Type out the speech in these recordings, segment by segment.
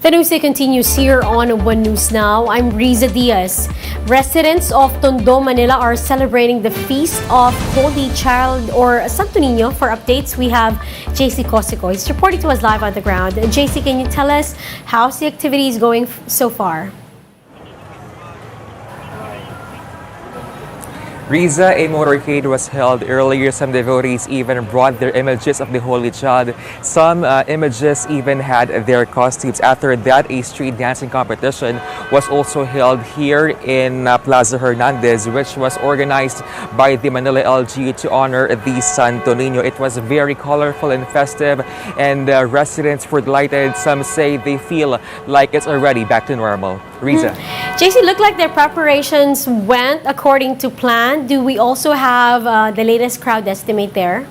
The news continues here on One News Now. I'm Riza Diaz. Residents of Tondo, Manila are celebrating the Feast of Holy Child or Santo Niño. For updates, we have JC Cosico. He's reporting to us live on the ground. JC, can you tell us how's the activities going so far? Riza, a motorcade was held earlier. Some devotees even brought their images of the Holy Child. Some images even had their costumes. After that, a street dancing competition was also held here in Plaza Hernandez, which was organized by the Manila LG to honor the Santo Niño. It was very colorful and festive, and residents were delighted. Some say they feel like it's already back to normal. Riza. JC, looked like their preparations went according to plan. Do we also have the latest crowd estimate there?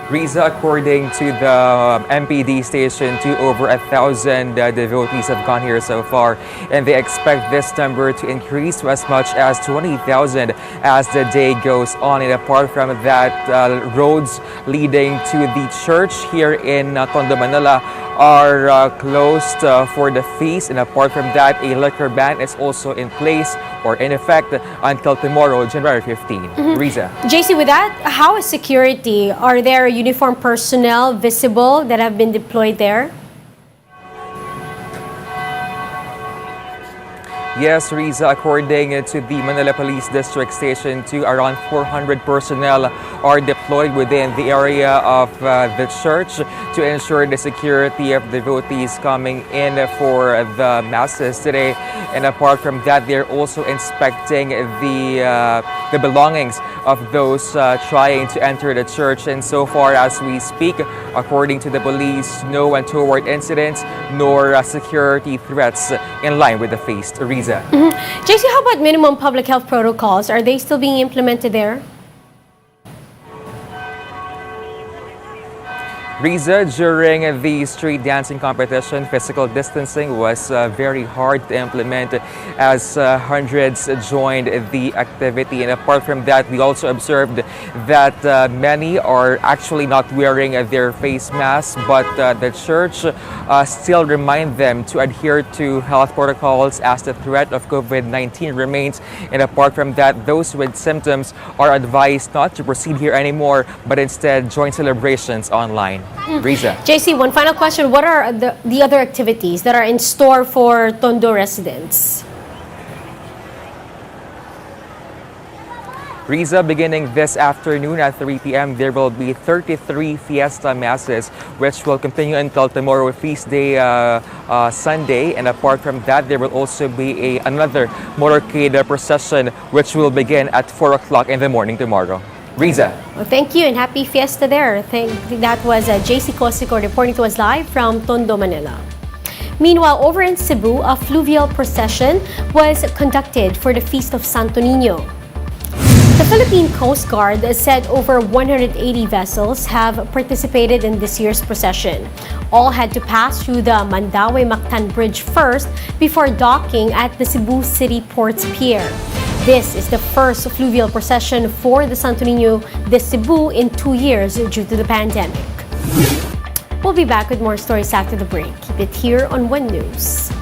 Riza, according to the MPD station, over 1,000 devotees have gone here so far, and they expect this number to increase to as much as 20,000 as the day goes on. And apart from that, roads leading to the church here in Tondo, Manila are closed for the feast, and apart from that, a liquor ban is also in place or in effect until tomorrow, January 15. Riza. JC, with that, how is security? Are there uniformed personnel visible that have been deployed there? Yes, Riza, according to the Manila Police District Station 2, around 400 personnel are deployed within the area of the church to ensure the security of devotees coming in for the masses today. And apart from that, they're also inspecting the belongings of those trying to enter the church. And so far as we speak, according to the police, no untoward incidents nor security threats in line with the feast. Riza. JC, how about minimum public health protocols? Are they still being implemented there? Riza, during the street dancing competition, physical distancing was very hard to implement as hundreds joined the activity. And apart from that, we also observed that many are actually not wearing their face masks, but the church still remind them to adhere to health protocols as the threat of COVID-19 remains. And apart from that, those with symptoms are advised not to proceed here anymore, but instead join celebrations online. Riza. JC, one final question. What are the other activities that are in store for Tondo residents? Riza, beginning this afternoon at 3 p.m., there will be 33 fiesta masses, which will continue until tomorrow, feast day Sunday. And apart from that, there will also be another motorcade procession, which will begin at 4 o'clock in the morning tomorrow. Riza. Well, thank you and happy fiesta there. That was JC Cosico reporting to us live from Tondo, Manila. Meanwhile, over in Cebu, a fluvial procession was conducted for the Feast of Santo Niño. The Philippine Coast Guard said over 180 vessels have participated in this year's procession. All had to pass through the Mandaue-Mactan Bridge first before docking at the Cebu City Ports Pier. This is the first fluvial procession for the Santo Niño de Cebu in 2 years due to the pandemic. We'll be back with more stories after the break. Keep it here on One News.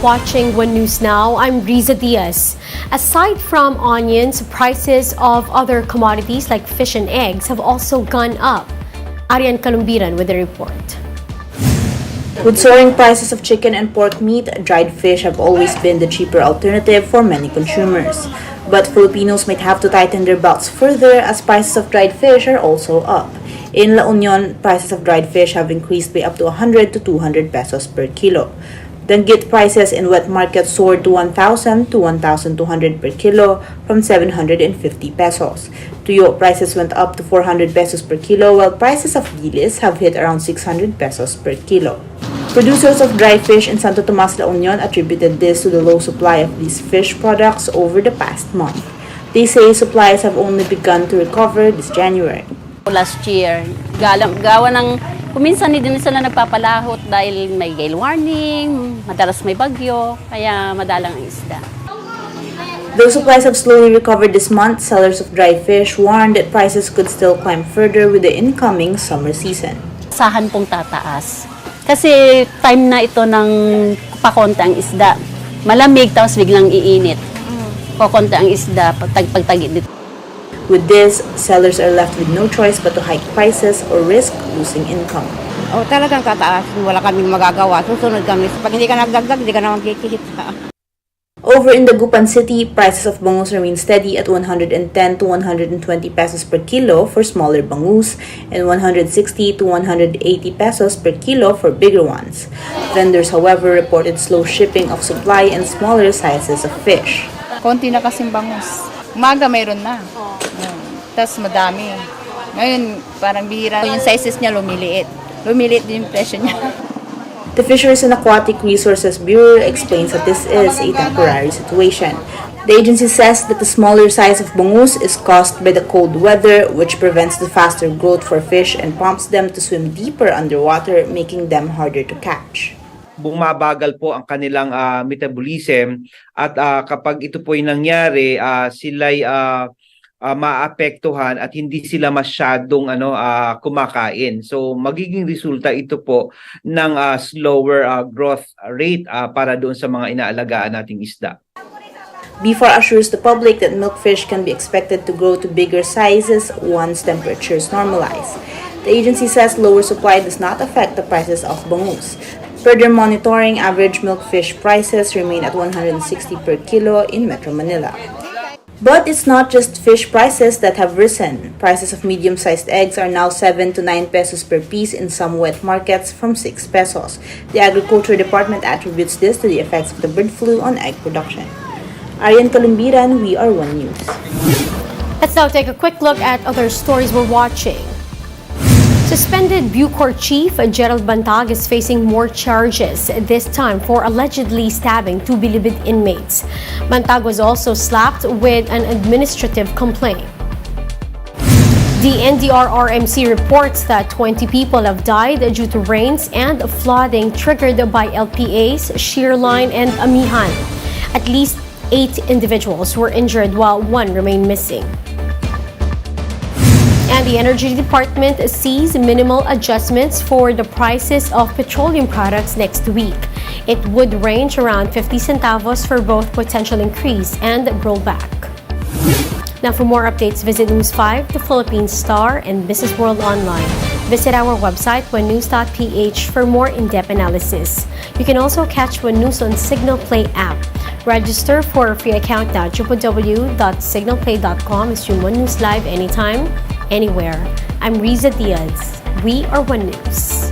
watching One News Now. I'm Riza Diaz. Aside from onions, prices of other commodities like fish and eggs have also gone up. Arian Kalumbiran with the report. With soaring prices of chicken and pork meat, dried fish have always been the cheaper alternative for many consumers. But Filipinos might have to tighten their belts further as prices of dried fish are also up. In La Union, prices of dried fish have increased by up to 100 to 200 pesos per kilo. Danggit prices in wet market soared to 1,000 to 1,200 per kilo from 750 pesos. Tuyo prices went up to 400 pesos per kilo while prices of dilis have hit around 600 pesos per kilo. Producers of dry fish in Santo Tomas, La Union attributed this to the low supply of these fish products over the past month. They say supplies have only begun to recover this January. Last year, gawa ng kuminsan din sila nagpapalahot dahil may gale warning, madalas may bagyo, kaya madalang ang isda. Though supplies have slowly recovered this month, sellers of dry fish warned that prices could still climb further with the incoming summer season. Asahan pong tataas. Kasi time na ito ng pakonta ang isda. Malamig tapos biglang iinit. Pakonta ang isda pagtagit dito. With this, sellers are left with no choice but to hike prices or risk losing income. Talagang tataas. Wala kaming magagawa. Susunod kami. Pag hindi ka nagdagdag, hindi ka naman kikita. Over in Dagupan City, prices of bangus remain steady at 110 to 120 pesos per kilo for smaller bangus and 160 to 180 pesos per kilo for bigger ones. Vendors, however, reported slow shipping of supply and smaller sizes of fish. Konti na kasing bangus. Umaga mayroon na. Tapos madami. Ngayon, parang bihira. Yung sizes niya lumiliit. Lumiliit din yung presyo niya. The Fisheries and Aquatic Resources Bureau explains that this is a temporary situation. The agency says that the smaller size of bangus is caused by the cold weather, which prevents the faster growth for fish and prompts them to swim deeper underwater, making them harder to catch. Bumabagal po ang kanilang metabolism at kapag ito po ay nangyari, sila'y maapektuhan at hindi sila masyadong kumakain. So magiging resulta ito po ng slower growth rate para doon sa mga inaalagaan nating isda. BFAR assures the public that milkfish can be expected to grow to bigger sizes once temperatures normalize. The agency says lower supply does not affect the prices of bangus. Further monitoring, average milkfish prices remain at 160 per kilo in Metro Manila. But it's not just fish prices that have risen. Prices of medium-sized eggs are now 7 to 9 pesos per piece in some wet markets from 6 pesos. The Agriculture Department attributes this to the effects of the bird flu on egg production. Arian Kalumbiran, We Are One News. Let's now take a quick look at other stories we're watching. Suspended Bucor chief Gerald Bantag is facing more charges, this time for allegedly stabbing two Bilibid inmates. Bantag was also slapped with an administrative complaint. The NDRRMC reports that 20 people have died due to rains and flooding triggered by LPAs, Shearline, and Amihan. At least 8 individuals were injured while 1 remained missing. And the Energy Department sees minimal adjustments for the prices of petroleum products next week. It would range around 50 centavos for both potential increase and rollback. Now for more updates, visit News 5, The Philippine Star, and Business World Online. Visit our website, onenews.ph, for more in-depth analysis. You can also catch One News on Signal Play app. Register for a free account at www.signalplay.com and stream One News live anytime, anywhere. I'm Riza Diaz. We are One News.